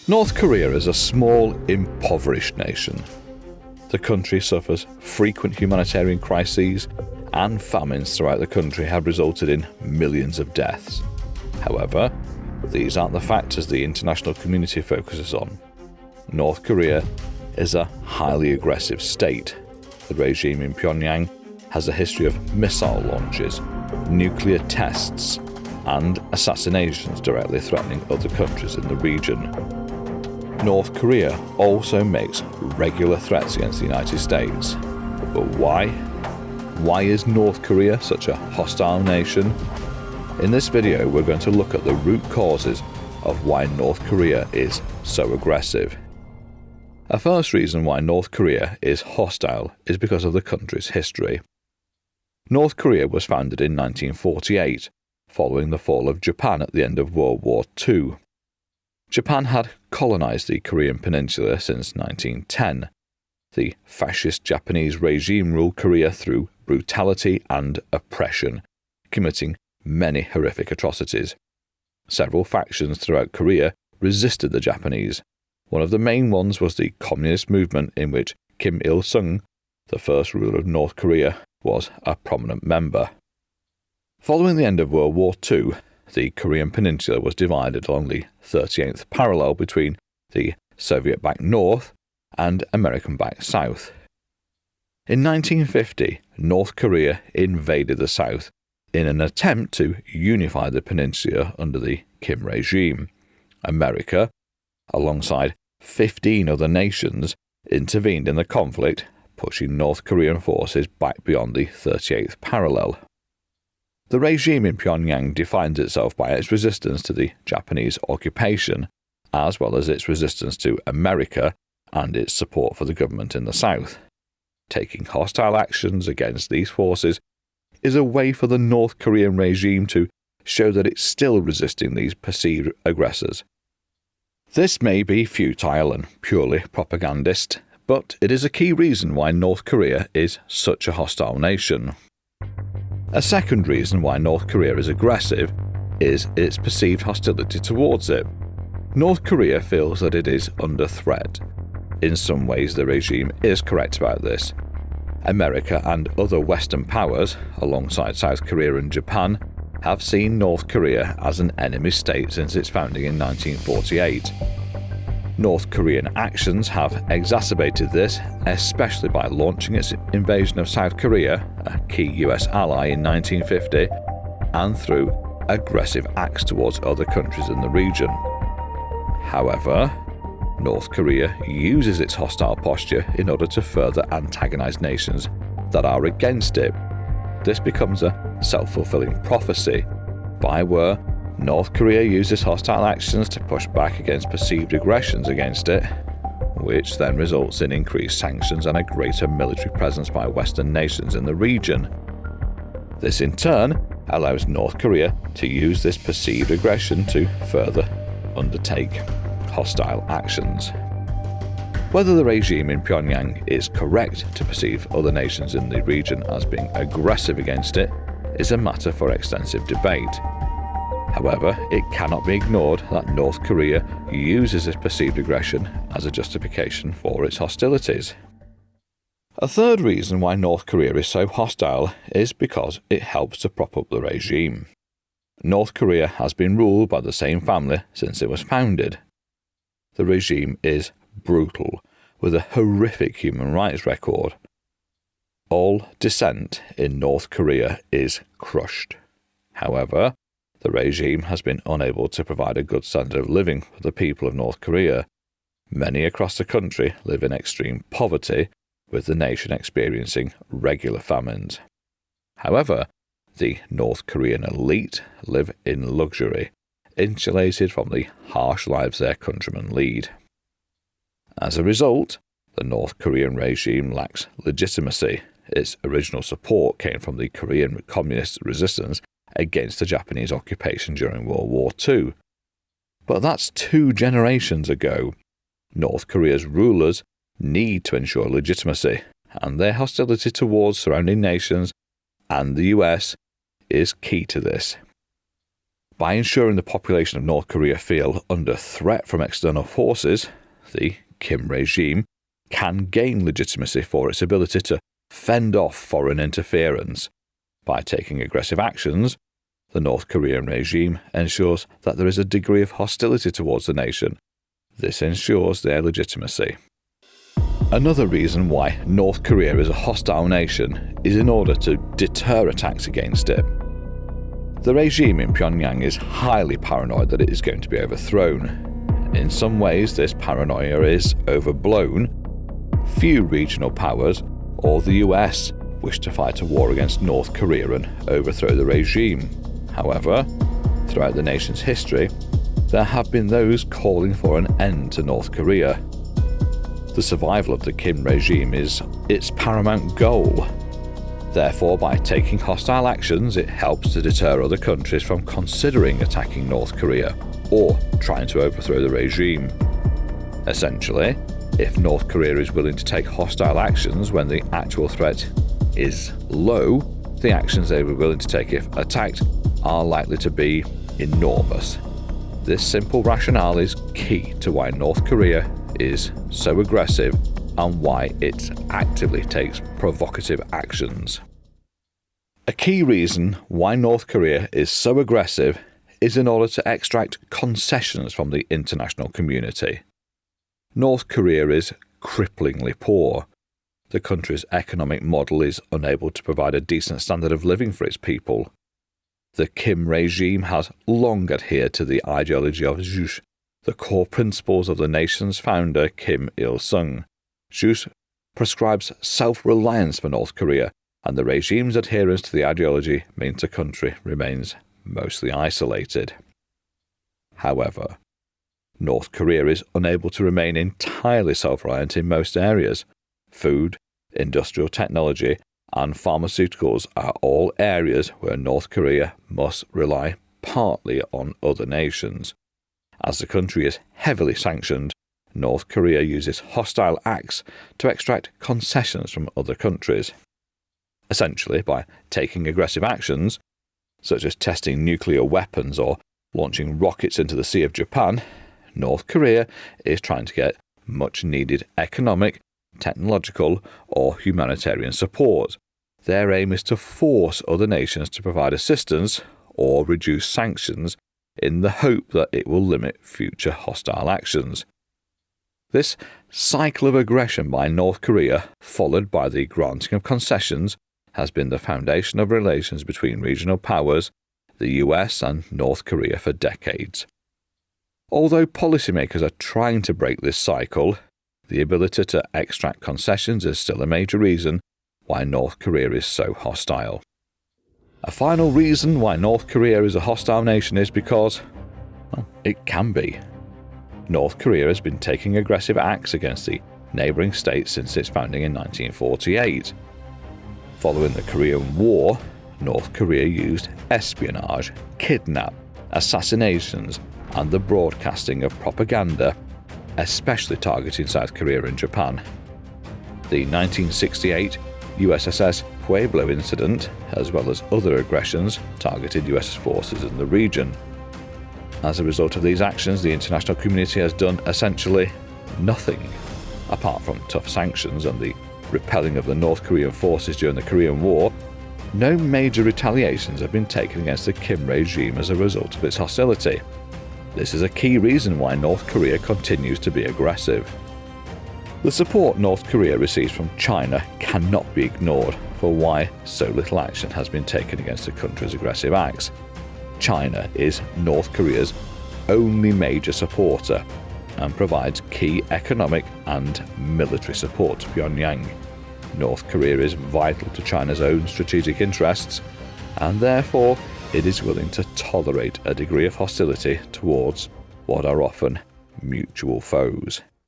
North Korea is a small, impoverished nation. The country suffers frequent humanitarian crises, and famines throughout the country have resulted in millions of deaths. However, these aren't the factors the international community focuses on. North Korea is a highly aggressive state. The regime in Pyongyang has a history of missile launches, nuclear tests, and assassinations directly threatening other countries in the region. North Korea also makes regular threats against the United States. But why? Why is North Korea such a hostile nation? In this video, we're going to look at the root causes of why North Korea is so aggressive. A first reason why North Korea is hostile is because of the country's history. North Korea was founded in 1948, following the fall of Japan at the end of World War II. Japan had colonized the Korean peninsula since 1910. The fascist Japanese regime ruled Korea through brutality and oppression, committing many horrific atrocities. Several factions throughout Korea resisted the Japanese. One of the main ones was the communist movement, in which Kim Il-sung, the first ruler of North Korea, was a prominent member. Following the end of World War II, the Korean peninsula was divided along the 38th parallel between the Soviet-backed North and American-backed South. In 1950, North Korea invaded the South in an attempt to unify the peninsula under the Kim regime. America, alongside 15 other nations, intervened in the conflict, pushing North Korean forces back beyond the 38th parallel. The regime in Pyongyang defines itself by its resistance to the Japanese occupation, as well as its resistance to America and its support for the government in the South. Taking hostile actions against these forces is a way for the North Korean regime to show that it's still resisting these perceived aggressors. This may be futile and purely propagandist, but it is a key reason why North Korea is such a hostile nation. A second reason why North Korea is aggressive is its perceived hostility towards it. North Korea feels that it is under threat. In some ways, the regime is correct about this. America and other Western powers, alongside South Korea and Japan, have seen North Korea as an enemy state since its founding in 1948. North Korean actions have exacerbated this, especially by launching its invasion of South Korea, a key US ally, in 1950, and through aggressive acts towards other countries in the region. However, North Korea uses its hostile posture in order to further antagonize nations that are against it. This becomes a self-fulfilling prophecy, by where North Korea uses hostile actions to push back against perceived aggressions against it, which then results in increased sanctions and a greater military presence by Western nations in the region. This in turn allows North Korea to use this perceived aggression to further undertake hostile actions. Whether the regime in Pyongyang is correct to perceive other nations in the region as being aggressive against it is a matter for extensive debate. However, it cannot be ignored that North Korea uses this perceived aggression as a justification for its hostilities. A third reason why North Korea is so hostile is because it helps to prop up the regime. North Korea has been ruled by the same family since it was founded. The regime is brutal, with a horrific human rights record. All dissent in North Korea is crushed. However, the regime has been unable to provide a good standard of living for the people of North Korea. Many across the country live in extreme poverty, with the nation experiencing regular famines. However, the North Korean elite live in luxury, insulated from the harsh lives their countrymen lead. As a result, the North Korean regime lacks legitimacy. Its original support came from the Korean communist resistance against the Japanese occupation during World War II. But that's 2 generations ago. North Korea's rulers need to ensure legitimacy, and their hostility towards surrounding nations and the US is key to this. By ensuring the population of North Korea feel under threat from external forces, the Kim regime can gain legitimacy for its ability to fend off foreign interference. By taking aggressive actions, the North Korean regime ensures that there is a degree of hostility towards the nation. This ensures their legitimacy. Another reason why North Korea is a hostile nation is in order to deter attacks against it. The regime in Pyongyang is highly paranoid that it is going to be overthrown. In some ways, this paranoia is overblown. Few regional powers, or the US, wish to fight a war against North Korea and overthrow the regime. However, throughout the nation's history, there have been those calling for an end to North Korea. The survival of the Kim regime is its paramount goal. Therefore, by taking hostile actions, it helps to deter other countries from considering attacking North Korea or trying to overthrow the regime. Essentially, if North Korea is willing to take hostile actions when the actual threat is low, the actions they were willing to take if attacked are likely to be enormous. This simple rationale is key to why North Korea is so aggressive and why it actively takes provocative actions. A key reason why North Korea is so aggressive is in order to extract concessions from the international community. North Korea is cripplingly poor. The country's economic model is unable to provide a decent standard of living for its people. The Kim regime has long adhered to the ideology of Juche, the core principles of the nation's founder Kim Il-sung. Juche prescribes self-reliance for North Korea, and the regime's adherence to the ideology means the country remains mostly isolated. However, North Korea is unable to remain entirely self-reliant in most areas. Food, industrial technology, and pharmaceuticals are all areas where North Korea must rely partly on other nations. As the country is heavily sanctioned, North Korea uses hostile acts to extract concessions from other countries. Essentially, by taking aggressive actions, such as testing nuclear weapons or launching rockets into the Sea of Japan, North Korea is trying to get much-needed economic, technological, or humanitarian support. Their aim is to force other nations to provide assistance or reduce sanctions in the hope that it will limit future hostile actions. This cycle of aggression by North Korea, followed by the granting of concessions, has been the foundation of relations between regional powers, the US and North Korea for decades. Although policymakers are trying to break this cycle, the ability to extract concessions is still a major reason why North Korea is so hostile. A final reason why North Korea is a hostile nation is because, well, it can be. North Korea has been taking aggressive acts against the neighbouring states since its founding in 1948. Following the Korean War, North Korea used espionage, kidnap, assassinations, and the broadcasting of propaganda, especially targeting South Korea and Japan. The 1968 USS Pueblo incident, as well as other aggressions, targeted US forces in the region. As a result of these actions, the international community has done essentially nothing. Apart from tough sanctions and the repelling of the North Korean forces during the Korean War, no major retaliations have been taken against the Kim regime as a result of its hostility. This is a key reason why North Korea continues to be aggressive. The support North Korea receives from China cannot be ignored for why so little action has been taken against the country's aggressive acts. China is North Korea's only major supporter and provides key economic and military support to Pyongyang. North Korea is vital to China's own strategic interests, and therefore it is willing to tolerate a degree of hostility towards what are often mutual foes.